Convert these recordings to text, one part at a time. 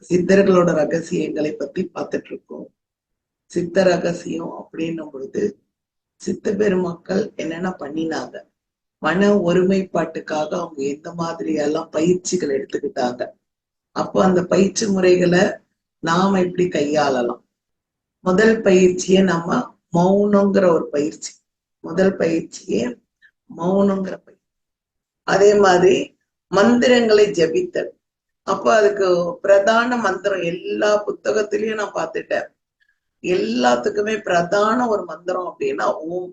சித்தர்களோட ரகசியங்களை பத்தி பார்த்துட்டு இருக்கோம். சித்த ரகசியம் அப்படின்னும் பொழுது சித்த பெருமக்கள் என்னென்ன பண்ணினாங்க, மன ஒருமைப்பாட்டுக்காக அவங்க எந்த மாதிரி எல்லாம் பயிற்சிகள் எடுத்துக்கிட்டாங்க, அப்போ அந்த பயிற்சி முறைகளை நாம எப்படி கையாளலாம். முதல் பயிற்சியை நம்ம மௌனங்கிற ஒரு பயிற்சி. முதல் பயிற்சியே மௌனங்கிற பயிற்சி. அதே மாதிரி மந்திரங்களை ஜபித்தல். அப்ப அதுக்கு பிரதான மந்திரம் எல்லா புத்தகத்திலயும் நான் பார்த்துட்டேன். எல்லாத்துக்குமே பிரதான ஒரு மந்திரம் அப்படின்னா ஓம்.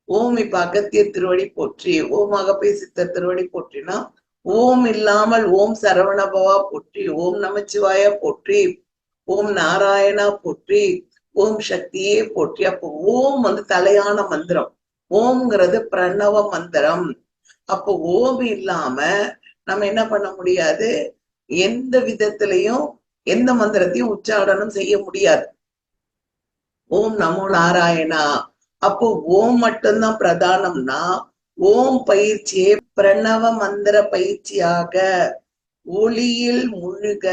ஓம் இப்ப அகத்தியர் திருவடி போற்றி, ஓம் அகப்பை சித்தர் திருவடி போற்றினா, ஓம் இல்லாமல் ஓம் சரவணபவா போற்றி, ஓம் நமச்சிவாயா போற்றி, ஓம் நாராயணா போற்றி, ஓம் சக்தியே போற்றி. அப்போ ஓம் தலையான மந்திரம். ஓம்ங்கிறது பிரணவ மந்திரம். அப்போ ஓம் இல்லாம நம்ம என்ன பண்ண முடியாது, எந்த விதத்திலையும் எந்த மந்திரத்தையும் உச்சாடனம் செய்ய முடியாது. ஓம் நமோ நாராயணா. அப்போ ஓம் மட்டும்தான் பிரதானம்னா, ஓம் பயிற்சியே பிரணவ மந்திர பயிற்சியாக ஒளியில் முழுக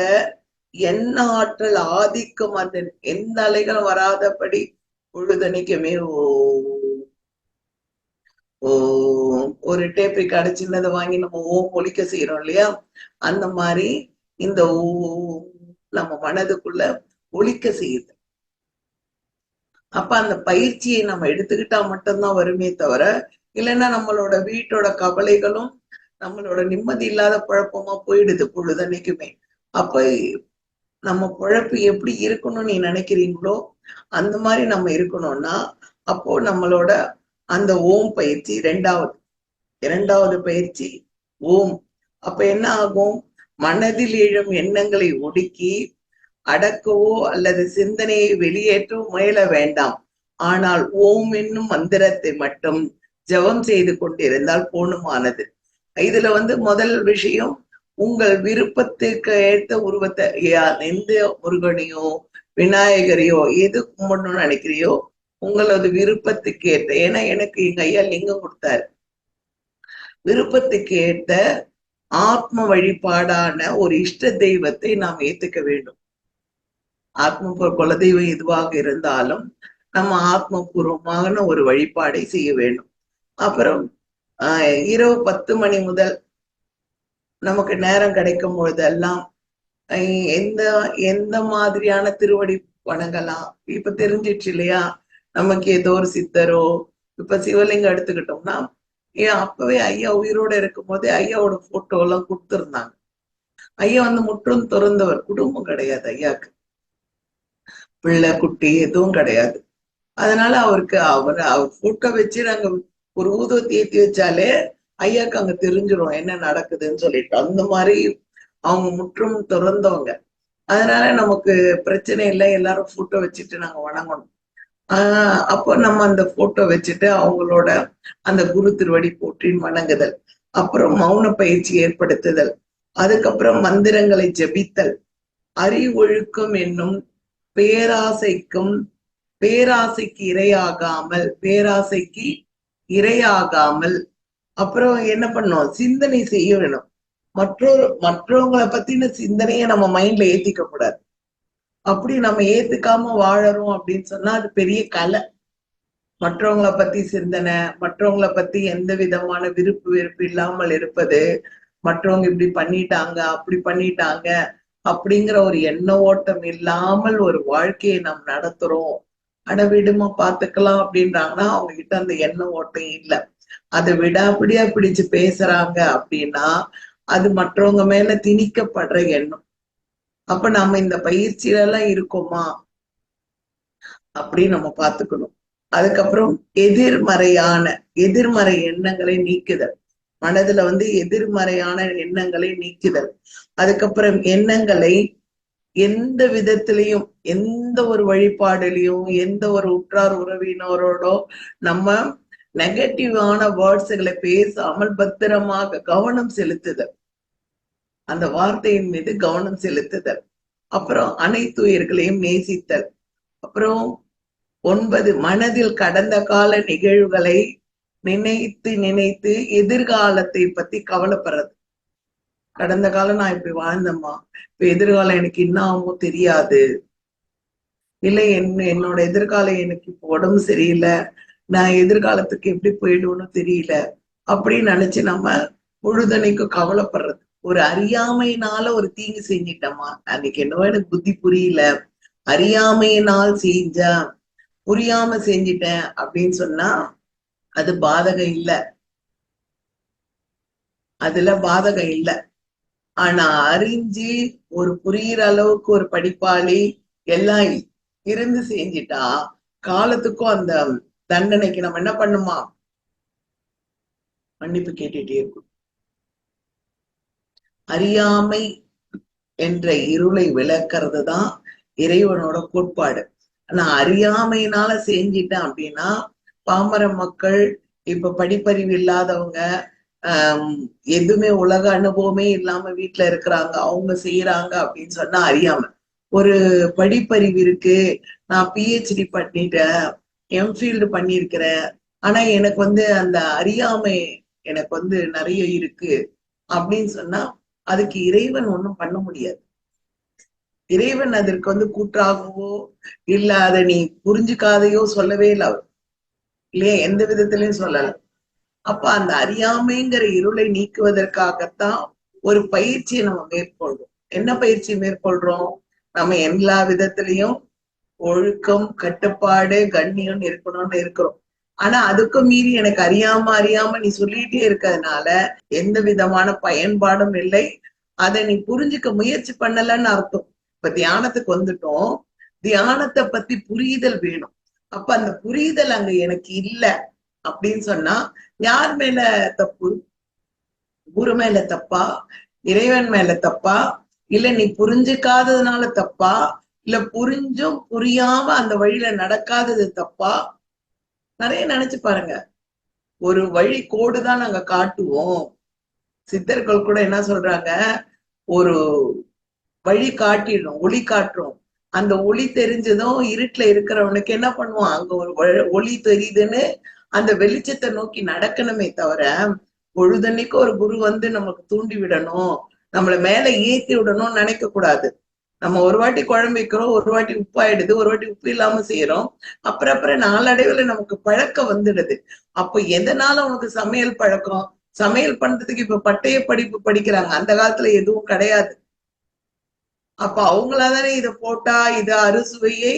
என்ன ஆற்றல் ஆதிக்கும் அந்த எந்த அலைகளும் வராதபடி பொழுதனைக்குமே ஒரு டேப் ரெக்கார்டு சின்னதை வாங்கி நம்ம ஓம் ஒலிக்க செய்யறோம் இல்லையா, அந்த மாதிரி இந்த ஓம் நம்ம மனதுக்குள்ள ஒலிக்க செய்யுது. அப்ப அந்த பயிற்சியை நம்ம எடுத்துக்கிட்டா மட்டும்தான் வருமே தவிர, இல்லைன்னா நம்மளோட வீட்டோட கவலைகளும் நம்மளோட நிம்மதி இல்லாத குழப்பமா போயிடுது பொழுதன்னைக்குமே. அப்ப நம்ம குழப்பு எப்படி இருக்கணும்னு நீ நினைக்கிறீங்களோ அந்த மாதிரி நம்ம இருக்கணும்னா, அப்போ நம்மளோட அந்த ஓம் பயிற்சி இரண்டாவது பயிற்சி ஓம். அப்ப என்ன ஆகும், மனதில் எழும் எண்ணங்களை ஒடுக்கி அடக்கவோ அல்லது சிந்தனையை வெளியேற்றவோ முயல வேண்டாம். ஆனால் ஓம் என்னும் மந்திரத்தை மட்டும் ஜபம் செய்து கொண்டிருந்தால் போணுமானது. இதுல முதல் விஷயம், உங்கள் விருப்பத்துக்கு ஏற்ற உருவத்தை, எந்த முருகனையோ விநாயகரையோ எது கும்பிடணும்னு நினைக்கிறியோ உங்களது விருப்பத்துக்கு ஏற்ற, ஏன்னா எனக்கு எங்க ஐயா லிங்கம் கொடுத்தாரு, விருப்பத்துக்கு ஏற்ற ஆத்ம வழிபாடான ஒரு இஷ்ட தெய்வத்தை நாம் ஏத்துக்க வேண்டும். ஆத்ம குலதெய்வம் எதுவாக இருந்தாலும் நம்ம ஆத்மபூர்வமான ஒரு வழிபாடை செய்ய வேண்டும். அப்புறம் இரவு 10 மணி முதல் நமக்கு நேரம் கிடைக்கும் பொழுதெல்லாம் எந்த எந்த மாதிரியான திருவடி வணங்கலாம். இப்ப தெரிஞ்சிடுச்சு இல்லையா, நமக்கு ஏதோ ஒரு சித்தரோ, இப்ப சிவலிங்கம் எடுத்துக்கிட்டோம்னா, அப்பவே ஐயா உயிரோட இருக்கும் போதே ஐயாவோட போட்டோ எல்லாம் கொடுத்துருந்தாங்க. ஐயா முற்றும் துறந்தவர், குடும்பம் கிடையாது ஐயாக்கு, பிள்ளை குட்டி எதுவும் கிடையாது. அதனால அவருக்கு அவர் போட்டோ வச்சு நாங்க ஒரு ஊதுவத்தி ஏத்தி வச்சாலே ஐயாக்கு அங்க தெரிஞ்சிடும் என்ன நடக்குதுன்னு சொல்லிட்டு, அந்த மாதிரி அவங்க முற்றும் துறந்தவங்க. அதனால நமக்கு பிரச்சனை இல்லை, எல்லாரும் போட்டோ வச்சுட்டு நாங்க வணங்கணும். அப்போ நம்ம அந்த போட்டோ வச்சுட்டு அவங்களோட அந்த குரு திருவடி போற்றி வணங்குதல், அப்புறம் மௌன பயிற்சி ஏற்படுத்துதல், அதுக்கப்புறம் மந்திரங்களை ஜபித்தல், அறிவொழுக்கம் என்னும் பேராசைக்கு இரையாகாமல் அப்புறம் என்ன பண்ணோம், சிந்தனை செய்ய வேணும். மற்றவங்களை பத்தின சிந்தனையை நம்ம மைண்ட்ல ஏத்திக்க கூடாது. அப்படி நம்ம ஏத்துக்காம வாழறோம் அப்படின்னு சொன்னா அது பெரிய கலை. மற்றவங்களை பத்தி சிந்தனை, மற்றவங்களை பத்தி எந்த விதமான விருப்பு வெறுப்பு இல்லாமல் இருப்பது, மற்றவங்க இப்படி பண்ணிட்டாங்க அப்படி பண்ணிட்டாங்க அப்படிங்கிற ஒரு எண்ண ஓட்டம் இல்லாமல் ஒரு வாழ்க்கையை நாம் நடத்துறோம். அடவிடுமா பாத்துக்கலாம் அப்படின்றாங்கன்னா அவங்க கிட்ட அந்த எண்ண ஓட்டம் இல்லை. அதை விடாப்பிடியா பிடிச்சு பேசுறாங்க அப்படின்னா அது மற்றவங்க மேல திணிக்கப்படுற எண்ணம். அப்ப நம்ம இந்த பயிற்சியில எல்லாம் இருக்கோமா அப்படின்னு நம்ம பாத்துக்கணும். அதுக்கப்புறம் எதிர்மறை எண்ணங்களை நீக்குதல், மனதுல எதிர்மறையான எண்ணங்களை நீக்குதல். அதுக்கப்புறம் எண்ணங்களை எந்த விதத்திலையும், எந்த ஒரு வழிபாடுலையும், எந்த ஒரு உற்றார் உறவினரோட நம்ம நெகட்டிவான வேர்ட்ஸுகளை பேசாமல் பத்திரமாக கவனம் செலுத்துதல், அந்த வார்த்தையின் மீது கவனம் செலுத்துதல். அப்புறம் அனைத்து உயிர்களையும் நேசித்தல். அப்புறம் 9, மனதில் கடந்த கால நிகழ்வுகளை நினைத்து எதிர்காலத்தை பத்தி கவலைப்படுறது. கடந்த காலம் நான் இப்படி வாழ்ந்தேம்மா, இப்ப எதிர்காலம் எனக்கு என்ன ஆகுமோ தெரியாது, இல்லை என்னோட எதிர்காலம் எனக்கு இப்போ உடம்பு சரியில்லை, நான் எதிர்காலத்துக்கு எப்படி போயிடுவோன்னு தெரியல அப்படின்னு நினைச்சு நம்ம பொழுதனைக்கும் கவலைப்படுறது. ஒரு அறியாமையினால ஒரு தீங்கு செஞ்சிட்டோமா, அன்னைக்கு என்னவோ எனக்கு புத்தி புரியல, அறியாமையினால் செஞ்சேன், புரியாம செஞ்சிட்டேன் அப்படின்னு சொன்னா அது பாதகம் இல்ல, அதுல பாதகம் இல்ல. ஆனா அறிஞ்சு ஒரு புரியுற அளவுக்கு ஒரு படிப்பாளி எல்லாம் இருந்து செஞ்சிட்டா காலத்துக்கும் அந்த தண்டனைக்கு நம்ம என்ன பண்ணுமா, மன்னிப்பு கேட்டுட்டே இருக்கும். அறியாமை என்ற இருளை விளக்குறது தான் இறைவனோட கோட்பாடு. ஆனா அறியாமையினால செஞ்சிட்டேன் அப்படின்னா, பாமர மக்கள், இப்ப படிப்பறிவு இல்லாதவங்க, எதுவுமே உலக அனுபவமே இல்லாம வீட்டுல இருக்கிறாங்க, அவங்க செய்யறாங்க அப்படின்னு சொன்னா அறியாம. ஒரு படிப்பறிவு இருக்கு, நான் பிஹெச்டி பண்ணிட்டேன், எம்ஃபீல்டு பண்ணியிருக்கிறேன், ஆனா எனக்கு அந்த அறியாமை எனக்கு நிறைய இருக்கு அப்படின்னு சொன்னா அதுக்கு இறைவன் ஒண்ணும் பண்ண முடியாது. இறைவன் அதற்கு கூற்றாகவோ இல்ல அதை நீ புரிஞ்சுக்காதையோ சொல்லவே இல்லை அவர், இல்லையா? எந்த விதத்திலையும் சொல்லல. அப்ப அந்த அறியாமைங்கிற இருளை நீக்குவதற்காகத்தான் ஒரு பயிற்சியை நம்ம மேற்கொள்றோம். என்ன பயிற்சி மேற்கொள்றோம்? நம்ம எல்லா விதத்திலையும் ஒழுக்கம், கட்டுப்பாடு, கண்ணியம் இருக்கணும்னு இருக்கிறோம். ஆனா அதுக்கும் மீறி எனக்கு அறியாம நீ சொல்லிட்டே இருக்கிறதுனால எந்த விதமான பயன்பாடும் இல்லை, அதை நீ புரிஞ்சுக்க முயற்சி பண்ணலன்னு அர்த்தம். இப்ப தியானத்துக்கு வந்துட்டோம், தியானத்தை பத்தி புரிதல் வேணும். அப்ப அந்த புரிதல் அங்க எனக்கு இல்ல அப்படின்னு சொன்னா யார் மேல தப்பு? குரு மேல தப்பா, இறைவன் மேல தப்பா, இல்ல நீ புரிஞ்சுக்காததுனால தப்பா, இல்ல புரிஞ்சும் புரியாம அந்த வழியில நடக்காதது தப்பா? நிறைய நினைச்சு பாருங்க. ஒரு வழி கோடுதான் நாங்க காட்டுவோம். சித்தர்கள் கூட என்ன சொல்றாங்க, ஒரு வழி காட்டிடும், ஒளி காட்டுறோம். அந்த ஒளி தெரிஞ்சதும் இருட்டுல இருக்கிறவனுக்கு என்ன பண்ணுவான், அங்க ஒரு ஒளி தெரியுதுன்னு அந்த வெளிச்சத்தை நோக்கி நடக்கணுமே தவிர, பொழுதன்னைக்கு ஒரு குரு நமக்கு தூண்டி விடணும், நம்மள மேல ஏத்தி விடணும்னு நினைக்க கூடாது. நம்ம ஒரு வாட்டி குழம்பு வைக்கிறோம், ஒரு வாட்டி உப்பாயிடுது, ஒரு வாட்டி உப்பு இல்லாம செய்யறோம், அப்புறம் நாளடைவுல நமக்கு பழக்கம் வந்துடுது. அப்ப எதனால உனக்கு சமையல் பழக்கம்? சமையல் பண்றதுக்கு இப்ப பட்டய படிப்பு படிக்கிறாங்க, அந்த காலத்துல எதுவும் கிடையாது. அப்ப அவங்களாதானே இத போட்டா இத அறுசுவையை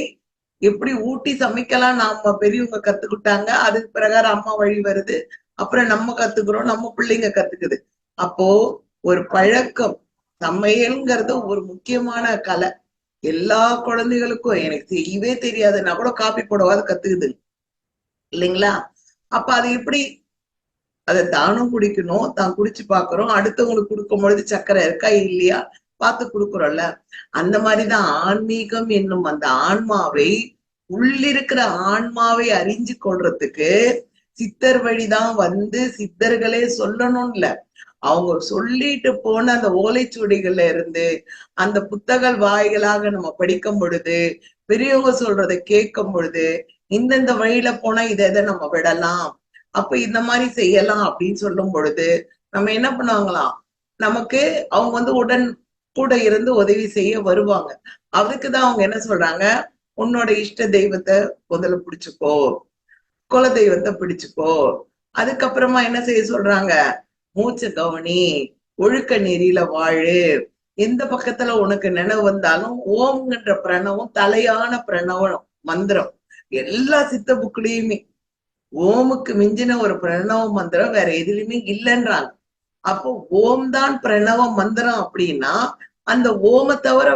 எப்படி ஊட்டி சமைக்கலாம் நாம பெரியவங்க கத்துக்கிட்டாங்க, அதுக்கு பிரகாரம் அம்மா வழி வருது, அப்புறம் நம்ம கத்துக்கிறோம், நம்ம பிள்ளைங்க கத்துக்குது. அப்போ ஒரு பழக்கம், சமையல்ங்கிறது ஒரு முக்கியமான கலை. எல்லா குழந்தைகளுக்கும் எனக்கு செய்யவே தெரியாதுன்னா கூட காப்பி போடவாது கத்துக்குது இல்லைங்களா? அப்ப அது எப்படி, அதை தானும் குடிக்கணும், தான் குடிச்சு பாக்குறோம், அடுத்தவங்களுக்கு கொடுக்கும் பொழுது சர்க்கரை இருக்கா இல்லையா பார்த்து கொடுக்குறோம்ல. அந்த மாதிரிதான் ஆன்மீகம் என்னும் அந்த ஆன்மாவை, உள்ளிருக்கிற ஆன்மாவை அறிஞ்சு கொள்றதுக்கு சித்தர் வழிதான் சித்தர்களே சொல்லணும்ல. அவங்க சொல்லிட்டு போன அந்த ஓலைச்சுவடிகள்ல இருந்து அந்த புத்தக வாய்களாக நம்ம படிக்கும் பொழுது, பெரியவங்க சொல்றதை கேட்கும் பொழுது, இந்தந்த வழியில போனா இதை நம்ம விடலாம், அப்ப இந்த மாதிரி செய்யலாம் அப்படின்னு சொல்லும் பொழுது நம்ம என்ன பண்ணுவாங்களாம், நமக்கு அவங்க உடன் கூட இருந்து உதவி செய்ய வருவாங்க. அதுக்குதான் அவங்க என்ன சொல்றாங்க, உன்னோட இஷ்ட தெய்வத்தை முதல்ல பிடிச்சுக்கோ, குல தெய்வத்தை பிடிச்சுக்கோ, அதுக்கப்புறமா என்ன செய்ய சொல்றாங்க, மூச்சு கவனி, ஒழுக்க நெறியில வாழு, எந்த பக்கத்துல உனக்கு நினைவு வந்தாலும் ஓம்ங்கிற பிரணவம் தலையான பிரணவம் மந்திரம். எல்லா சித்த புக்குலயுமே ஓமுக்கு மிஞ்சின ஒரு பிரணவ மந்திரம் வேற எதுலயுமே இல்லைன்றாங்க. அப்போ ஓம் தான் பிரணவ மந்திரம் அப்படின்னா அந்த ஓம தவிர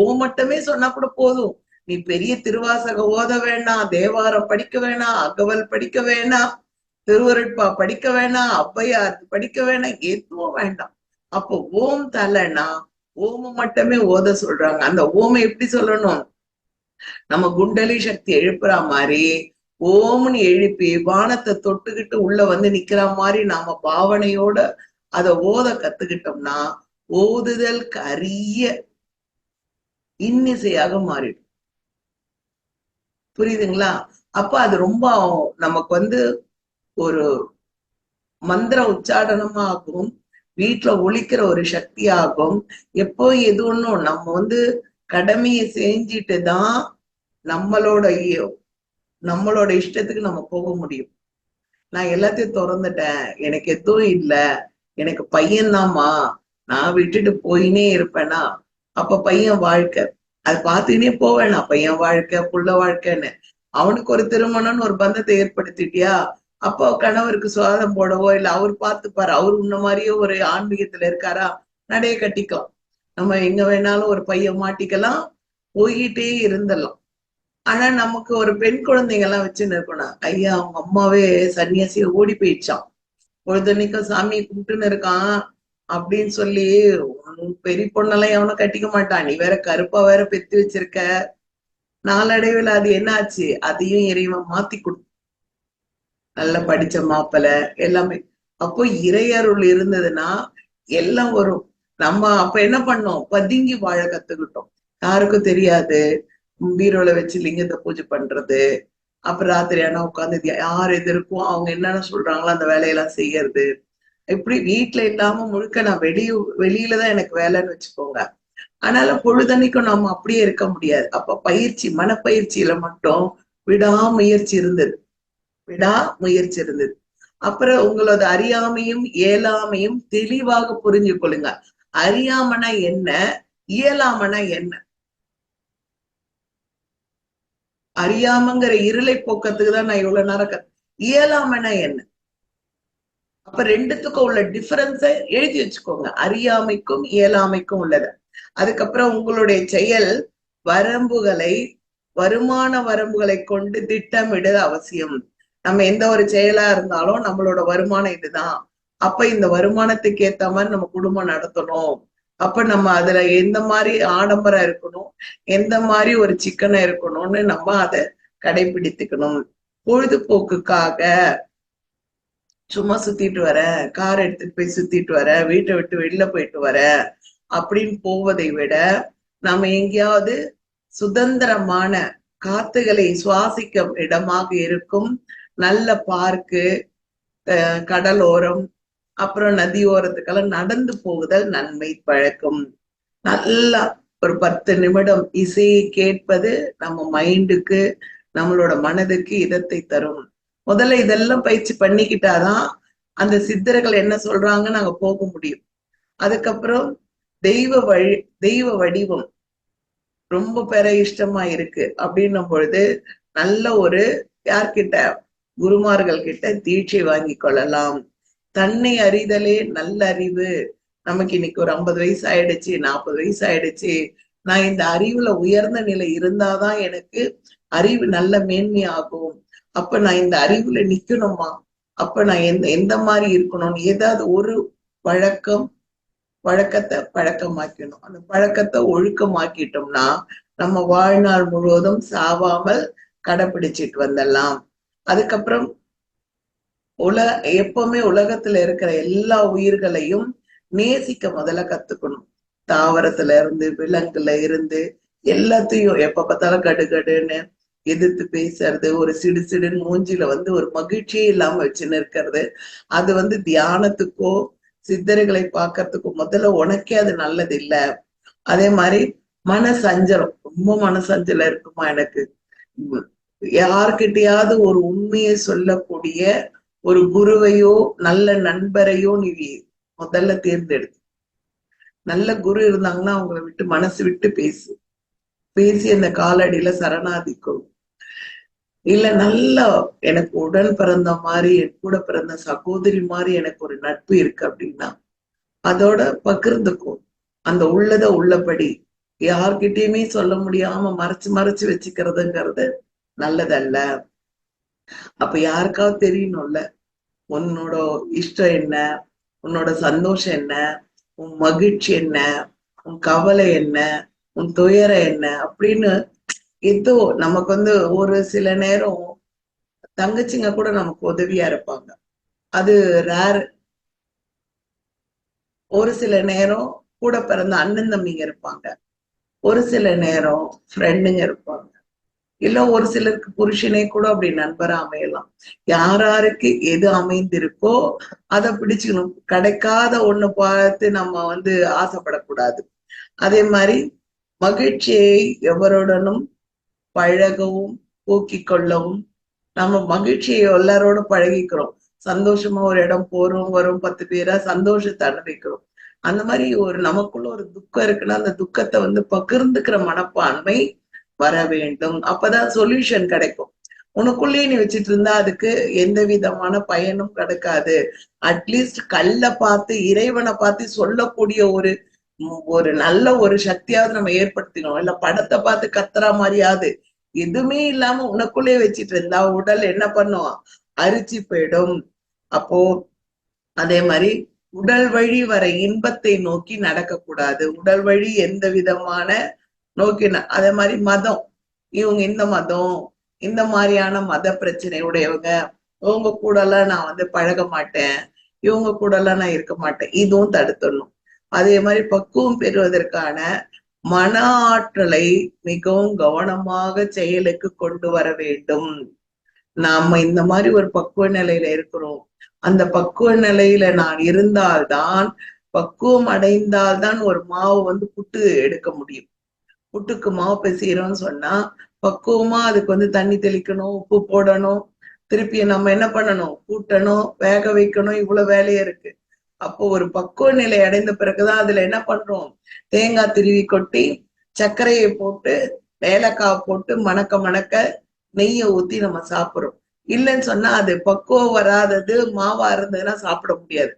ஓம் மட்டுமே சொன்னா கூட போதும். நீ பெரிய திருவாசகம் ஓத வேணாம், தேவாரம் படிக்க வேணாம், அகவல் படிக்க வேணாம், திருவருட்பா படிக்க வேணாம், ஔவையார் படிக்க வேணாம், எதுவும் வேண்டாம். அப்போ ஓம் தலைனா ஓம மட்டுமே ஓத சொல்றாங்க. அந்த ஓமை எப்படி சொல்லணும், நம்ம குண்டலி சக்தி எழுப்புற மாதிரி ஓம்னு எழுப்பி வானத்தை தொட்டுக்கிட்டு உள்ள நிக்கிற மாதிரி நாம பாவனையோட அதை ஓத கத்துக்கிட்டோம்னா ஓதுதலுக்கு அரிய இன்னிசையாக மாறிடும். புரியுதுங்களா? அப்ப அது ரொம்ப நமக்கு ஒரு மந்திர உச்சாடனமாகும், வீட்டுல ஒழிக்கிற ஒரு சக்தியாகும். எப்போ எது ஒண்ணும் நம்ம கடமையை செஞ்சுட்டு தான் நம்மளோட நம்மளோட இஷ்டத்துக்கு நம்ம போக முடியும். நான் எல்லாத்தையும் திறந்துட்டேன், எனக்கு எதுவும் இல்ல, எனக்கு பையன்தாம்மா, நான் விட்டுட்டு போயினே இருப்பேனா, அப்ப பையன் வாழ்க்கை அது பார்த்துக்கினே போவேனா, பையன் வாழ்க்கை புள்ள வாழ்க்கைன்னு. அவனுக்கு ஒரு திருமணம்னு ஒரு பந்தத்தை ஏற்படுத்திட்டியா, அப்போ கணவருக்கு சுவாதம் போடவோ இல்ல அவர் பார்த்துப்பாரு, அவர் உன்ன மாதிரியே ஒரு ஆன்மீகத்துல இருக்காரா, நடைய கட்டிக்கலாம். நம்ம எங்க வேணாலும் ஒரு பையன் மாட்டிக்கலாம், போய்கிட்டே இருந்துடலாம். ஆனா நமக்கு ஒரு பெண் குழந்தைங்க எல்லாம் வச்சுன்னு இருக்கணும். ஐயா அவங்க அம்மாவே சன்னியாசிய ஓடி போயிடுச்சான், பொழுதன்னைக்கும் சாமியை கும்பிட்டுன்னு இருக்கான் அப்படின்னு சொல்லி, பெரிய பொண்ணெல்லாம் எவனும் கட்டிக்க மாட்டான், நீ வேற கருப்பா வேற பெத்து வச்சிருக்க. நாளடைவில் அது என்ன ஆச்சு, அதையும் இறைவன் மாத்தி கொடு, நல்ல படிச்ச மாப்பிள எல்லாமே. அப்போ இறையருள் இருந்ததுன்னா எல்லாம் வரும். நம்ம அப்ப என்ன பண்ணோம், பதுங்கி வாழ கத்துக்கிட்டோம். யாருக்கும் தெரியாது. பீரோல வச்சு லிங்கத்தை பூஜை பண்றது, அப்புறம் ராத்திரி ஆனா உட்காந்து யார் எது இருக்கும் அவங்க என்னென்ன சொல்றாங்களோ அந்த வேலையெல்லாம் செய்யறது. இப்படி வீட்டுல இல்லாம முழுக்க நான் வெளியில தான் எனக்கு வேலைன்னு வச்சுக்கோங்க. ஆனாலும் பொழுதன்னைக்கும் நம்ம அப்படியே இருக்க முடியாது. அப்ப பயிற்சி, மனப்பயிற்சியில மட்டும் விடாமுயற்சி இருந்தது, விடாமுயற்சி இருந்தது. அப்புறம் உங்களோட அறியாமையும் இயலாமையும் தெளிவாக புரிஞ்சு கொள்ளுங்க. அறியாமனா என்ன, இயலாமனா என்ன? அறியாமங்கிற இருளை போக்கத்துக்கு தான் நான் இவ்வளவு நேரம் இயலாமனா என்ன? அப்ப ரெண்டுத்துக்கும் உள்ள டிஃபரன்ஸை எழுதி வச்சுக்கோங்க, அறியாமைக்கும் இயலாமைக்கும் உள்ளது. அதுக்கப்புறம் உங்களுடைய செயல் வரம்புகளை, வருமான வரம்புகளை கொண்டு திட்டமிட அவசியம். நம்ம எந்த ஒரு செயலா இருந்தாலும் நம்மளோட வருமானம் இதுதான், அப்ப இந்த வருமானத்துக்கு ஏத்த மாதிரி நம்ம குடும்பம் நடத்தணும். அப்ப நம்ம அதுல எந்த மாதிரி ஆடம்பரம் இருக்கணும், எந்த மாதிரி ஒரு சிக்கனம் இருக்கணும்னு நம்ம அதை கடைபிடித்துக்கணும். பொழுதுபோக்குக்காக சும்மா சுத்திட்டு வர, கார் எடுத்துட்டு போய் சுத்திட்டு வர, வீட்டை விட்டு வெளில போயிட்டு வர அப்படின்னு போவதை விட, நம்ம எங்கேயாவது சுதந்திரமான காத்துகளை சுவாசிக்க இடமாக இருக்கும் நல்ல பார்க்கு, கடலோரம், அப்புறம் நதியோரத்துக்கெல்லாம் நடந்து போகுதல் நன்மை பழக்கம். நல்லா ஒரு 10 நிமிடம் இசையை கேட்பது நம்ம மைண்டுக்கு, நம்மளோட மனதுக்கு இதத்தை தரும். முதல்ல இதெல்லாம் பயிற்சி பண்ணிக்கிட்டாதான் அந்த சித்தர்கள் என்ன சொல்றாங்கன்னு நாங்க போக முடியும். அதுக்கப்புறம் தெய்வ வடிவம் ரொம்ப பெற இஷ்டமா இருக்கு அப்படின்னும் பொழுது நல்ல ஒரு யார்கிட்ட, குருமார்கள் கிட்ட தீட்சை வாங்கி கொள்ளலாம். தன்னை அறிதலே நல்ல அறிவு. நமக்கு இன்னைக்கு ஒரு 50 வயசு ஆயிடுச்சு, 40 வயசு ஆயிடுச்சு, நான் இந்த அறிவுல உயர்ந்த நிலை இருந்தாதான் எனக்கு அறிவு நல்ல மேன்மை ஆகும். அப்ப நான் இந்த அறிவுல நிக்கணுமா, அப்ப நான் எந்த மாதிரி இருக்கணும்னு ஏதாவது ஒரு வழக்கத்தை பழக்கமாக்கணும். அந்த பழக்கத்தை ஒழுக்கமாக்கிட்டோம்னா நம்ம வாழ்நாள் முழுவதும் சாவாமல் கடைபிடிச்சிட்டு வந்துடலாம். அதுக்கப்புறம் எப்பவுமே உலகத்துல இருக்கிற எல்லா உயிர்களையும் நேசிக்க முதல்ல கத்துக்கணும். தாவரத்துல இருந்து விலங்குல இருந்து எல்லாத்தையும் எப்ப பார்த்தாலும் கடுகடுன்னு எதிர்த்து பேசுறது, ஒரு சிடு சிடுன்னு மூஞ்சில ஒரு மகிழ்ச்சியே இல்லாம வச்சுன்னு இருக்கிறது, அது தியானத்துக்கோ சித்தர்களை பார்க்கறதுக்கோ முதல்ல உனக்கே அது நல்லது இல்ல. அதே மாதிரி மனசஞ்சலம், ரொம்ப மனசஞ்சலம் இருக்குமா எனக்கு, யார்கிட்டயாவது ஒரு உண்மையை சொல்லக்கூடிய ஒரு குருவையோ நல்ல நண்பரையோ நீ முதல்ல தேர்ந்தெடுத்து, நல்ல குரு இருந்தாங்கன்னா அவங்கள விட்டு மனசு விட்டு பேசி அந்த காலடியில சரணாதிக்கும். இல்ல நல்லா எனக்கு உடன் பிறந்த மாதிரி, என் கூட பிறந்த சகோதரி மாதிரி எனக்கு ஒரு நட்பு இருக்கு அப்படின்னா அதோட பகிர்ந்துக்கும். அந்த உள்ளத உள்ளபடி யார்கிட்டயுமே சொல்ல முடியாம மறைச்சு மறைச்சு வச்சுக்கிறதுங்கிறது நல்லதல்ல. அப்ப யாருக்காவது தெரியணும்ல உன்னோட இஷ்டம் என்ன, உன்னோட சந்தோஷம் என்ன, உன் மகிழ்ச்சி என்ன, உன் கவலை என்ன, உன் துயரம் என்ன அப்படின்னு. ஏதோ நமக்கு ஒரு சில நேரம் தங்கச்சிங்க கூட நமக்கு உதவியா இருப்பாங்க, அது ரேர். ஒரு சில நேரம் கூட பிறந்த அண்ணன் தம்பிங்க இருப்பாங்க, ஒரு சில நேரம் ஃப்ரெண்டுங்க இருப்பாங்க. இல்ல ஒரு சிலருக்கு புருஷனே கூட அப்படி நண்பரா அமையலாம். யாராருக்கு எது அமைந்திருக்கோ அதை பிடிச்சுக்கணும். கிடைக்காத ஒண்ணு பார்த்து நம்ம ஆசைப்படக்கூடாது. அதே மாதிரி மகிழ்ச்சியை எவருடனும் பழகவும் போக்கிக் கொள்ளவும். நம்ம மகிழ்ச்சியை எல்லாரோட பழகிக்கிறோம். சந்தோஷமா ஒரு இடம் போறோம் வரும் 10 பேரா சந்தோஷத்தை அனுபவிக்கிறோம். அந்த மாதிரி நமக்குள்ள ஒரு துக்கம் இருக்குன்னா அந்த துக்கத்தை பகிர்ந்துக்கிற மனப்பான்மை வர வேண்டும். அப்பதான் சொல்யூஷன் கிடைக்கும். உனக்குள்ளேயே நீ வச்சிட்டு இருந்தா அதுக்கு எந்த விதமான பயனும் கிடைக்காது. அட்லீஸ்ட் கல்ல பார்த்து இறைவனை பார்த்து சொல்லக்கூடிய ஒரு ஒரு நல்ல ஒரு சக்தியாவது நம்ம ஏற்படுத்தினோம். இல்ல படத்தை பார்த்து கத்துறா மாதிரியாவது எதுவுமே இல்லாம உனக்குள்ளே வச்சிட்டு இருந்தா உடல் என்ன பண்ணும்? அரிச்சு போயிடும். அப்போ அதே மாதிரி உடல் வழி வர இன்பத்தை நோக்கி நடக்கக்கூடாது. உடல் வழி எந்த விதமான நோக்கி அதே மாதிரி மதம், இவங்க இந்த மதம் இந்த மாதிரியான மத பிரச்சனை உடையவங்க, இவங்க கூட எல்லாம் நான் பழக மாட்டேன், இவங்க கூட எல்லாம் நான் இருக்க மாட்டேன், இதுவும் தடுத்துடணும். அதே மாதிரி பக்குவம் பெறுவதற்கான மன ஆற்றலை மிகவும் கவனமாக செயலுக்கு கொண்டு வர வேண்டும். நாம இந்த மாதிரி ஒரு பக்குவ நிலையில இருக்கிறோம். அந்த பக்குவ நிலையில நான் இருந்தால்தான், பக்குவம் அடைந்தால்தான் ஒரு மாவு புட்டு எடுக்க முடியும். புட்டுக்கு மாவு பிசைறோம்னு சொன்னா பக்குவமா அதுக்கு தண்ணி தெளிக்கணும், உப்பு போடணும், திருப்பி நம்ம என்ன பண்ணணும்? கூட்டணும், வேக வைக்கணும், இவ்வளவு வேலையா இருக்கு. அப்போ ஒரு பக்குவ நிலை அடைந்த பிறகுதான் அதுல என்ன பண்றோம்? தேங்காய் திருவி கொட்டி சர்க்கரையை போட்டு ஏலக்காய் போட்டு மணக்க மணக்க நெய்யை ஊத்தி நம்ம சாப்பிடுறோம். இல்லைன்னு சொன்னா அது பக்குவம் வராதது மாவா இருந்ததுன்னா சாப்பிட முடியாது.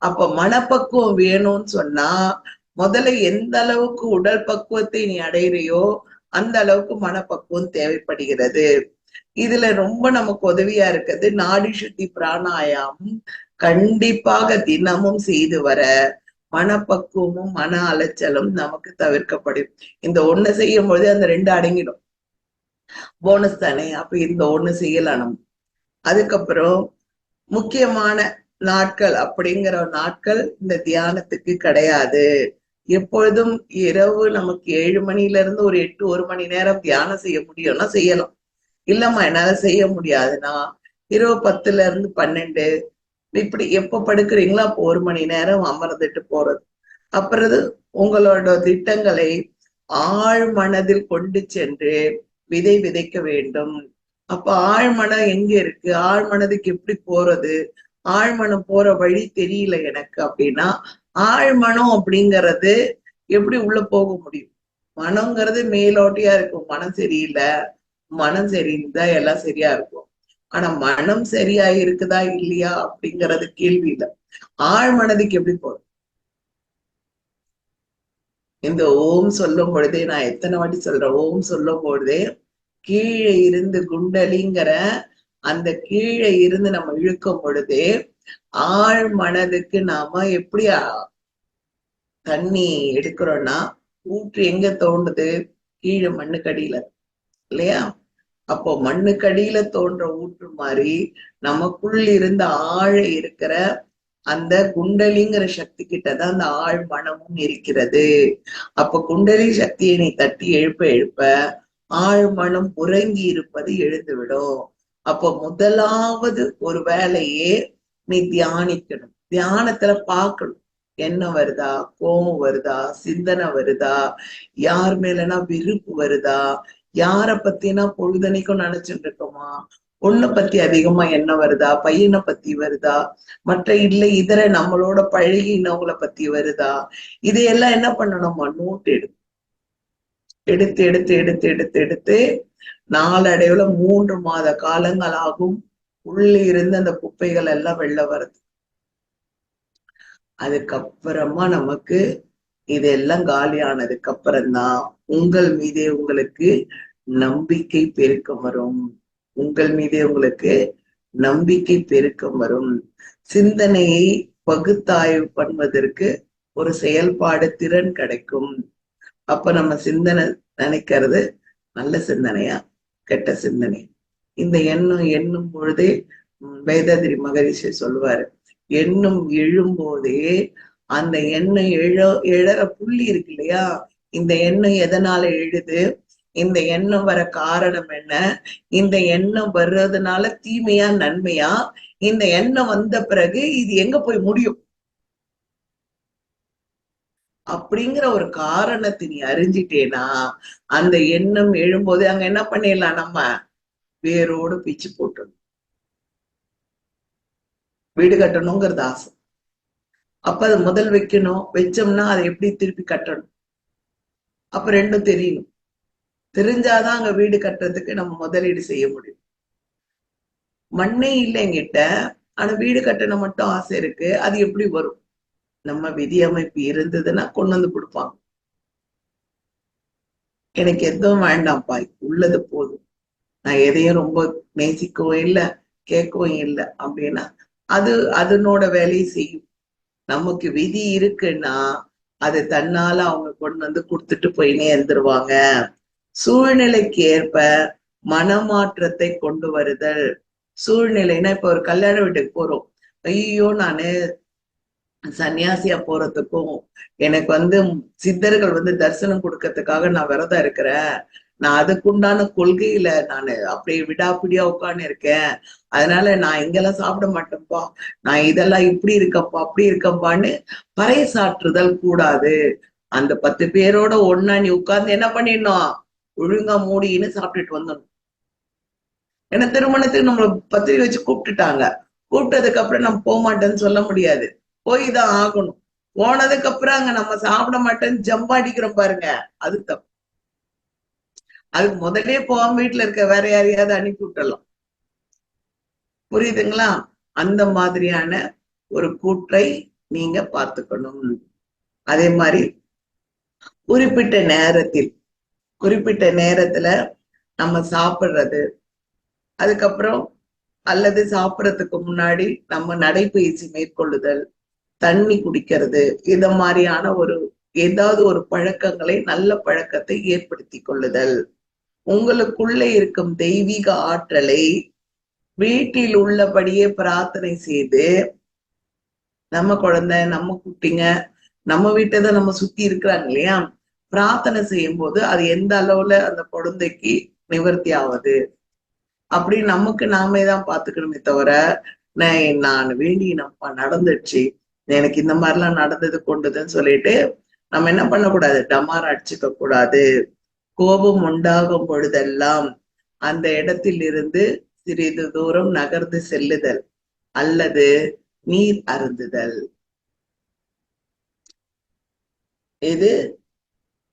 அப்ப மனப்பக்குவம் வேணும்னு சொன்னா முதல்ல எந்த அளவுக்கு உடல் பக்குவத்தை நீ அடையிறியோ அந்த அளவுக்கு மனப்பக்குவம் தேவைப்படுகிறது. இதுல ரொம்ப நமக்கு உதவியா இருக்குது நாடி சுத்தி பிராணாயாமம். கண்டிப்பாக தினமும் செய்து வர மனப்பக்குவமும் மன அலைச்சலும் நமக்கு தவிர்க்கப்படும். இந்த ஒண்ணு செய்யும் பொழுது அந்த 2 அடங்கிடும். போனஸ் தானே. அப்ப இந்த ஒண்ணு செய்யலாம் நம்ம. அதுக்கப்புறம் முக்கியமான நாட்கள் அப்படிங்கிற நாட்கள் இந்த தியானத்துக்கு கிடையாது. எப்பொழுதும் இரவு நமக்கு 7 மணில இருந்து ஒரு 1 மணி நேரம் தியானம் செய்ய முடியும்னா செய்யலாம். இல்லம்மா என்னால செய்ய முடியாதுன்னா இரவு 10ல இருந்து 12 இப்படி எப்ப படுக்கிறீங்களோ அப்போ 1 மணி நேரம் அமர்ந்துட்டு போறது. அப்புறம் உங்களோட திட்டங்களை ஆழ் மனதில் கொண்டு சென்று விதை விதைக்க வேண்டும். அப்ப ஆழ்மனம் எங்க இருக்கு? ஆழ்மனதுக்கு எப்படி போறது? ஆழ்மனம் போற வழி தெரியல எனக்கு அப்படின்னா ஆழ்மனம் அப்படிங்கிறது எப்படி உள்ள போக முடியும்? மனம்ங்கிறது மேலோட்டியா இருக்கும். மனம் சரியில்லை, மனம் சரியிருந்தா எல்லாம் சரியா இருக்கும். ஆனா மனம் சரியா இருக்குதா இல்லையா அப்படிங்கறது கேள்வி இல்லை. ஆழ்மனதுக்கு எப்படி போறது? இந்த ஓம் சொல்லும் பொழுதே நான் எத்தனை வாட்டி சொல்றேன், ஓம் சொல்லும் பொழுதே கீழே இருந்து குண்டலிங்கிற அந்த கீழே இருந்து நம்ம இழுக்கும் பொழுதே ஆழ் மனதுக்கு நாம எப்படி தண்ணி எடுக்கிறோம்னா ஊற்று எங்க தோண்டுது? கீழே மண்ணுக்கடியில இல்லையா? அப்போ மண்ணுக்கடியில தோன்ற ஊற்று மாதிரி நமக்குள் இருந்த ஆழ இருக்கிற அந்த குண்டலிங்கிற சக்தி கிட்டதான் அந்த ஆழ் மனமும் இருக்கிறது. அப்ப குண்டலி சக்தியை நீ தட்டி எழுப்ப எழுப்ப ஆழ் மனம் உறங்கி இருப்பது எழுந்துவிடும். அப்போ முதலாவது ஒரு வேலையே நீ தியானிக்கணும். தியானத்துல பார்க்கணும், என்ன வருதா, கோபம் வருதா, சிந்தனை வருதா, யார் மேலனா விருப்பு வருதா, யார பத்தினா பொழுதனைக்கும் நினைச்சுட்டு இருக்கோமா, பொண்ணை பத்தி அதிகமா என்ன வருதா, பையனை பத்தி வருதா, மற்ற இல்லை இதர நம்மளோட பழகினவங்களை பத்தி வருதா, இதையெல்லாம் என்ன பண்ணணுமா? நோட் எடுத்து எடுத்து எடுத்து எடுத்து எடுத்து நாளடைவுல 3 மாத காலங்கள் ஆகும் உள்ளே இருந்து அந்த குப்பைகள் எல்லாம் வெளில வருது. அதுக்கப்புறமா நமக்கு இதெல்லாம் காலியானதுக்கு அப்புறம்தான் உங்கள் மீதே உங்களுக்கு நம்பிக்கை பெருக்கம் வரும். உங்கள் மீதே உங்களுக்கு நம்பிக்கை பெருக்கம் வரும். சிந்தனையை பகுத்தாய்வு பண்ணுவதற்கு ஒரு செயல்பாடு திறன் கிடைக்கும். அப்ப நம்ம சிந்தனை நினைக்கிறது நல்ல சிந்தனையா கெட்ட சிந்தனை, இந்த எண்ணும் பொழுதே வேதாதிரி மகரிஷி சொல்லுவாரு, எண்ணம் எழும்போதே அந்த எண்ணம் எழற புள்ளி இருக்கு இல்லையா, இந்த எண்ணம் எதனால எழுது? இந்த எண்ணம் வர காரணம் என்ன, இந்த எண்ணம் வர்றதுனால தீமையா நன்மையா, இந்த எண்ணம் வந்த பிறகு இது எங்க போய் முடியும் அப்படிங்கிற ஒரு காரணத்தை நீ அறிஞ்சிட்டேனா, அந்த எண்ணம் எழும்போது அங்க என்ன பண்ணிடலாம், நம்ம வேரோடு பிச்சு போட்டணும். வீடு கட்டணுங்கிறது ஆசை. அப்ப அதை முதல் வைக்கணும், வச்சோம்னா அதை எப்படி திருப்பி கட்டணும், அப்ப ரெண்டும் தெரியணும். தெரிஞ்சாதான் அங்க வீடு கட்டுறதுக்கு நம்ம முதலீடு செய்ய முடியும். மண்ணே இல்லை என்கிட்ட, ஆனா வீடு கட்டணம் மட்டும் ஆசை இருக்கு, அது எப்படி வரும்? நம்ம விதி அமைப்பு இருந்ததுன்னா கொண்டு வந்து கொடுப்பாங்க. எனக்கு எதுவும் வேண்டாம்ப்பா, உள்ளது போதும், நான் எதையும் ரொம்ப நேசிக்கவும் இல்லை கேட்கவும் இல்லை அப்படின்னா அது அதனோட வேலையை செய்யும். நமக்கு விதி இருக்குன்னா அது தன்னால அவங்க கொண்டு வந்து கொடுத்துட்டு போயினே இருந்துருவாங்க. சூழ்நிலைக்கு ஏற்ப மனமாற்றத்தை கொண்டு வருதல். சூழ்நிலைன்னா இப்ப ஒரு கல்யாண வீட்டுக்கு போறோம், ஐயோ நானு சன்னியாசியா போறதுக்கும் எனக்கு சித்தர்கள் தரிசனம் கொடுக்கறதுக்காக நான் விரதம் இருக்கிறேன், நான் அதுக்குண்டான கொள்கையில நான் அப்படியே விடாப்பிடியா உட்கார்ந்து இருக்கேன், அதனால நான் இங்கெல்லாம் சாப்பிட மாட்டேன்ப்பா, நான் இதெல்லாம் இப்படி இருக்கப்பா அப்படி இருக்கப்பான்னு பறைசாற்றுதல் கூடாது. அந்த 10 பேரோட ஒன்னா நீ உட்கார்ந்து என்ன பண்ணிடணும், ஒழுங்கா மூடின்னு சாப்பிட்டுட்டு வந்துடணும். ஏன்னா திருமணத்துக்கு நம்மள பத்திரிகை வச்சு கூப்பிட்டுட்டாங்க, கூப்பிட்டதுக்கு அப்புறம் நம்ம போக மாட்டேன்னு சொல்ல முடியாது, போய் தான் ஆகணும். போனதுக்கு அப்புறம் அங்க நம்ம சாப்பிட மாட்டேன்னு ஜம்பாடிக்கிறோம் பாருங்க, அது தப்பு. அதுக்கு முதலே போகாம வீட்டுல இருக்க வேற யாரையாவது அனுப்பி விட்டுறலாம். புரியுதுங்களா? அந்த மாதிரியான ஒரு கூற்றை நீங்க பார்த்துக்கணும். அதே மாதிரி குறிப்பிட்ட நேரத்துல நம்ம சாப்பிடுறது, அதுக்கப்புறம் அல்லது சாப்பிடறதுக்கு முன்னாடி நம்ம நடைபயிற்சி மேற்கொள்ளுதல், தண்ணி குடிக்கிறது, இத மாதிரியான ஏதாவது ஒரு பழக்கங்களை, நல்ல பழக்கத்தை ஏற்படுத்தி கொள்ளுதல். உங்களுக்குள்ள இருக்கும் தெய்வீக ஆற்றலை வீட்டில் உள்ளபடியே பிரார்த்தனை செய்து, நம்ம குழந்தை, நம்ம குட்டிங்க, நம்ம வீட்டை தான் நம்ம சுத்தி இருக்கிறாங்க இல்லையா, பிரார்த்தனை செய்யும் போது அது எந்த அளவுல அந்த குழந்தைக்கு நிவர்த்தி ஆகுது அப்படி நமக்கு நாமே தான் பாத்துக்கணுமே தவிர, நான் வேண்டி நம்ம நடந்துடுச்சு, எனக்கு இந்த மாதிரிலாம் நடந்தது கொண்டதுன்னு சொல்லிட்டு நம்ம என்ன பண்ணக்கூடாது, டமார் அடிச்சுக்க கூடாது. கோபம் உண்டாகும் பொழுதெல்லாம் அந்த இடத்தில் இருந்து சிறிது தூரம் நகர்ந்து செல்லுதல் அல்லது நீர் அருந்துதல். இது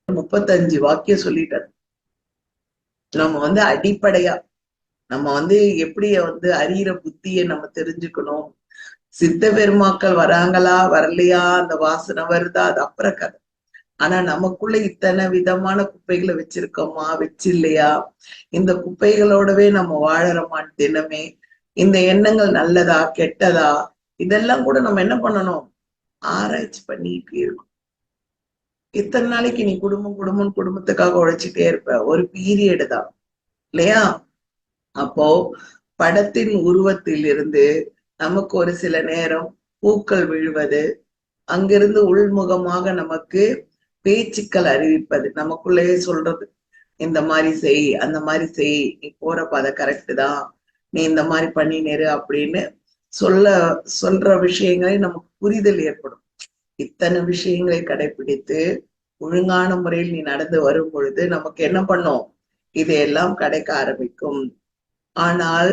35 வாக்கியம் சொல்லிட்டார். நம்ம அடிப்படையா நம்ம எப்படி அறியிற புத்திய நம்ம தெரிஞ்சுக்கணும். சித்த பெருமாக்கள் வராங்களா வரலையா, அந்த வாசனை வருதா, அது அப்புறம் கதை. ஆனா நமக்குள்ள இத்தனை விதமான குப்பைகளை வச்சிருக்கோமா வச்சு இல்லையா, இந்த குப்பைகளோடவே நம்ம வாழறோமான்னு தினமே இந்த எண்ணங்கள் நல்லதா கெட்டதா இதெல்லாம் கூட நம்ம என்ன பண்ணணும், ஆராய்ச்சி பண்ணிட்டு இருக்கோம். இத்தனை நாளைக்கு நீ குடும்பத்துக்காக உழைச்சிட்டே இருப்ப, ஒரு பீரியடு தான் இல்லையா. அப்போ படத்தின் உருவத்தில் இருந்து நமக்கு ஒரு சில நேரம் பூக்கள் விழுவது, அங்கிருந்து உள்முகமாக நமக்கு பேச்சுக்கள் அறிவிப்பது, நமக்குள்ளேயே சொல்றது, இந்த மாதிரி செய், அந்த மாதிரி செய், நீ போற பாதை கரெக்டு தான், நீ இந்த மாதிரி பண்ணினேரு அப்படின்னு சொல்ற விஷயங்களை நமக்கு புரிதல் ஏற்படும். இத்தனை விஷயங்களை கடைபிடித்து ஒழுங்கான முறையில் நீ நடந்து வரும் பொழுது நமக்கு என்ன பண்ணும், இதையெல்லாம் கிடைக்க ஆரம்பிக்கும். ஆனால்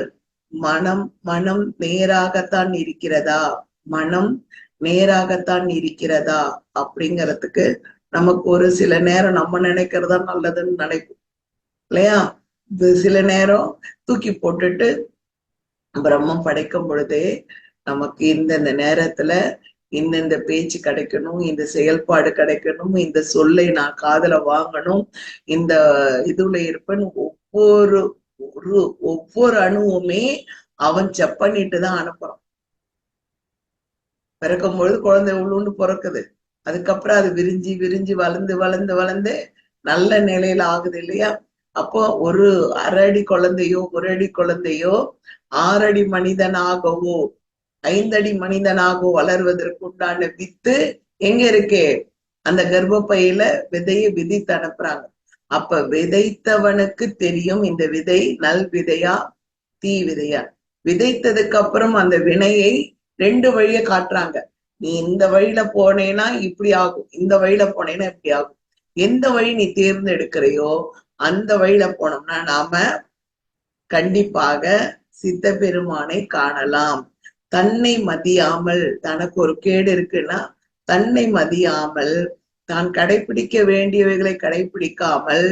மனம் நேராகத்தான் இருக்கிறதா, மனம் நேராகத்தான் இருக்கிறதா அப்படிங்கிறதுக்கு நமக்கு ஒரு சில நேரம் நம்ம நினைக்கிறதா நல்லதுன்னு நினைக்கும் இல்லையா. சில நேரம் தூக்கி போட்டுட்டு பிரம்மம் படைக்கும் பொழுதே நமக்கு இந்தந்த நேரத்துல இந்தந்த பேச்சு கிடைக்கணும், இந்த செயல்பாடு கிடைக்கணும், இந்த சொல்லை நான் காதுல வாங்கணும், இந்த இதுல இருப்பேன்னு ஒவ்வொரு அணுவுமே அவன் செக் பண்ணிட்டு தான் அனுப்புறான். பிறக்கும் பொழுது குழந்தை உள்ளுண்டு பிறக்குது, அதுக்கப்புறம் அது விரிஞ்சு விரிஞ்சு வளர்ந்து வளர்ந்து வளர்ந்து நல்ல நிலையில ஆகுது இல்லையா. அப்போ ஒரு 1/2 அடி குழந்தையோ 1 அடி குழந்தையோ 6 அடி மனிதனாகவோ 5 அடி மனிதனாகவோ வளர்வதற்கு உண்டான வித்து எங்க இருக்கே, அந்த கர்ப்பப்பையில விதையை விதித்து அனுப்புறாங்க. அப்ப விதைத்தவனுக்கு தெரியும் இந்த விதை நல் விதையா தீ விதையா. விதைத்ததுக்கு அப்புறம் அந்த வினையை 2 வழிய காட்டுறாங்க. நீ இந்த வழியில போனேன்னா இப்படி ஆகும், இந்த வழியில போனேன்னா இப்படி ஆகும். எந்த வழி நீ தேர்ந்தெடுக்கிறையோ அந்த வழியில போனோம்னா நாம கண்டிப்பாக சித்த பெருமானை காணலாம். தன்னை மதியாமல், தனக்கு ஒரு கேடு இருக்குன்னா தன்னை மதியாமல், தான் கடைபிடிக்க வேண்டியவைகளை கடைபிடிக்காமல்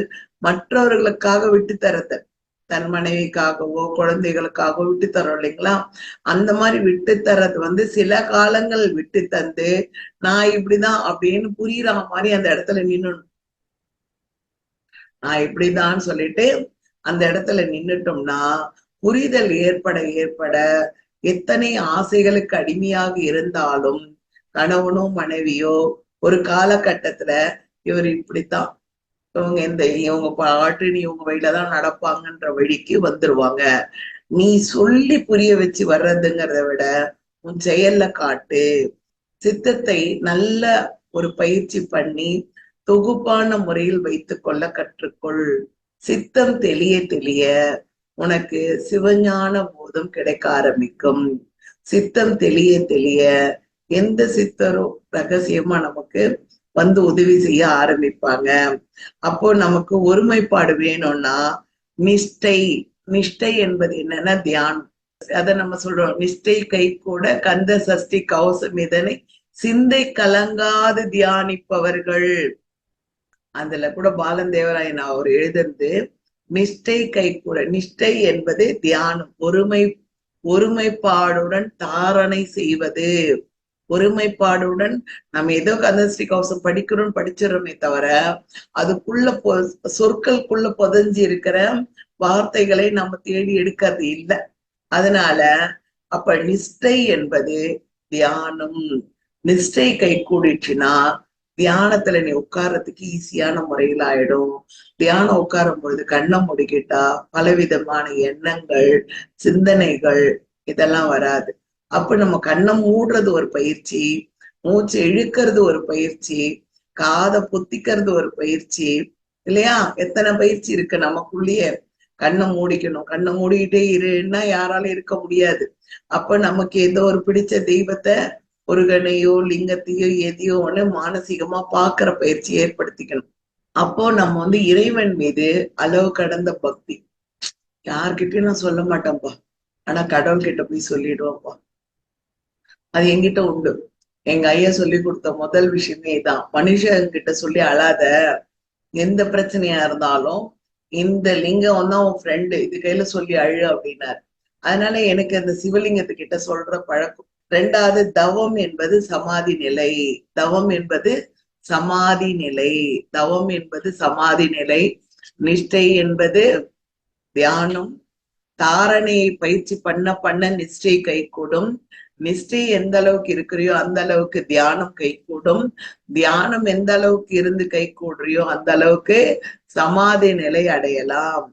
மற்றவர்களுக்காக விட்டு தரத்தல், தன் மனைவிக்காகவோ குழந்தைகளுக்காகவோ விட்டு தரோம் இல்லைங்களா? அந்த மாதிரி விட்டு தர்றது சில காலங்கள் விட்டு தந்து நான் இப்படிதான் அப்படின்னு புரியுற மாதிரி அந்த இடத்துல நின்னணும். நான் இப்படிதான் சொல்லிட்டு அந்த இடத்துல நின்னுட்டோம்னா புரிதல் ஏற்பட ஏற்பட எத்தனை ஆசைகளுக்கு அடிமையாக இருந்தாலும் கணவனோ மனைவியோ ஒரு காலகட்டத்துல இவர் இப்படித்தான், இவங்க பாட்டு நீ இவங்க வழியிலதான் நடப்பாங்கன்ற வழிக்கு வந்துருவாங்க. நீ சொல்லி புரிய வச்சு வர்றதுங்கிறத விட உன் செயல்ல காட்டு. சித்தத்தை நல்ல ஒரு பயிற்சி பண்ணி தொகுப்பான முறையில் வைத்துக் கொள்ள கற்றுக்கொள். சித்தம் தெளிய தெளிய உனக்கு சிவஞான போதம் கிடைக்க ஆரம்பிக்கும். சித்தம் தெளிய தெளிய எந்த சித்தரும் ரகசியமா நமக்கு உதவி செய்ய ஆரம்பிப்பாங்க. அப்போ நமக்கு ஒருமைப்பாடு வேணும்னா நிஷ்டை. நிஷ்டை என்பது என்னன்னா தியானம். அத நம்ம சொல்றோம், நிஷ்டை கை கூட கந்த சஷ்டி கவசம் இதனை சிந்தை கலங்காது தியானிப்பவர்கள். அதுல கூட பாலந்தேவராயன் அவர் எழுதுறது நிஷ்டை கை கூட. நிஷ்டை என்பது தியானம், ஒருமைப்பாடுடன் தாரணை செய்வது. ஒருமைப்பாடுடன் நம்ம ஏதோ கந்தஸ்ரீ கவசம் படிக்கிறோம் படிச்சிடறோமே தவிர அதுக்குள்ள சொற்களுக்குள்ள புதைஞ்சி இருக்கிற வார்த்தைகளை நம்ம தேடி எடுக்கிறது இல்லை. அதனால அப்ப நிஷ்டை என்பது தியானம். நிஷ்டை கை கூடிச்சுன்னா தியானத்துல நீ உட்கார்றதுக்கு ஈஸியான முறையில் ஆயிடும். தியானம் உட்காரும் பொழுது கண்ணை முடிக்கிட்டா பலவிதமான எண்ணங்கள் சிந்தனைகள் இதெல்லாம் வராது. அப்ப நம்ம கண்ணை மூடுறது ஒரு பயிற்சி, மூச்சு இழுக்கிறது ஒரு பயிற்சி, காதை பொத்திக்கிறது ஒரு பயிற்சி இல்லையா? எத்தனை பயிற்சி இருக்கு நமக்குள்ளேயே. கண்ணை மூடிக்கணும், கண்ணை மூடிக்கிட்டே இருன்னா யாராலும் இருக்க முடியாது. அப்ப நமக்கு ஏதோ ஒரு பிடிச்ச தெய்வத்தை முருகனையோ லிங்கத்தையோ எதையோ ஒண்ணு மானசீகமா பாக்குற பயிற்சி ஏற்படுத்திக்கணும். அப்போ நம்ம இறைவன் மீது அளவு கடந்த பக்தி. யார்கிட்டயும் நான் சொல்ல மாட்டேன்ப்பா, ஆனா கடவுள்கிட்ட போய் சொல்லிடுவோம்ப்பா. அது என்கிட்ட உண்டு. எங்க ஐயா சொல்லி கொடுத்த முதல் விஷயமே தான், மனுஷங்கிட்ட சொல்லி அழாத, எந்த பிரச்சனையா இருந்தாலும் இந்த லிங்கம் தான் உன் ஃப்ரெண்டு, இது கையில சொல்லி அழு அப்படின்னாரு. அதனால எனக்கு அந்த சிவலிங்கத்துக்கிட்ட சொல்ற பழக்கம். 2வது தவம் என்பது சமாதி நிலை. தவம் என்பது சமாதி நிலை. தவம் என்பது சமாதி நிலை. நிஷ்டை என்பது தியானம். தாரணையை பயிற்சி பண்ண பண்ண நிஷ்டை கை கூடும். நிஷ்டை எந்த அளவுக்கு இருக்கிறியோ அந்த அளவுக்கு தியானம் கை கூடும். தியானம் எந்த அளவுக்கு இருந்து கை கூடுறியோ அந்த அளவுக்கு சமாதி நிலை அடையலாம்.